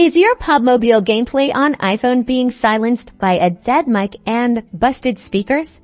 Is your PUBG Mobile gameplay on iPhone being silenced by a dead mic and busted speakers?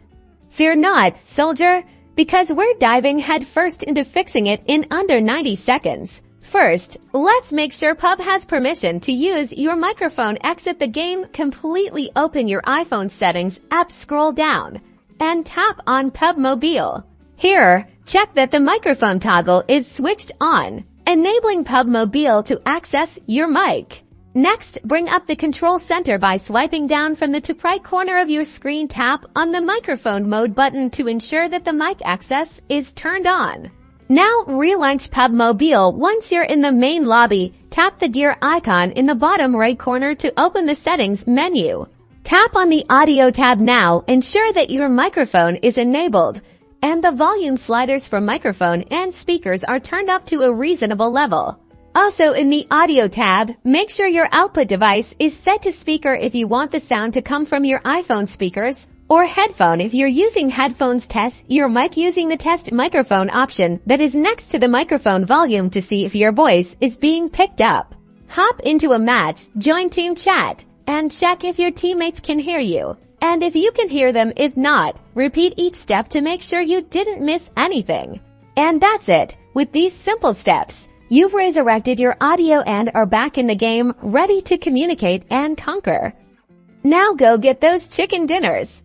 Fear not, soldier, because we're diving headfirst into fixing it in under 90 seconds. First, let's make sure PUBG has permission to use your microphone. Exit the game, completely open your iPhone settings app, scroll down, and tap on PUBG Mobile. Here, check that the microphone toggle is switched on, enabling PUBG Mobile to access your mic. Next, bring up the control center by swiping down from the top right corner of your screen. Tap on the microphone mode button to ensure that the mic access is turned on. Now, relaunch PUBG Mobile. Once you're in the main lobby, tap the gear icon in the bottom right corner to open the settings menu. Tap on the audio tab now. Ensure that your microphone is enabled and the volume sliders for microphone and speakers are turned up to a reasonable level. Also, in the audio tab, make sure your output device is set to speaker if you want the sound to come from your iPhone speakers, or headphone if you're using headphones. Test your mic using the test microphone option that is next to the microphone volume to see if your voice is being picked up. Hop into a match, join team chat, and check if your teammates can hear you. And if you can hear them, if not, repeat each step to make sure you didn't miss anything. And that's it. With these simple steps, you've resurrected your audio and are back in the game, ready to communicate and conquer. Now go get those chicken dinners.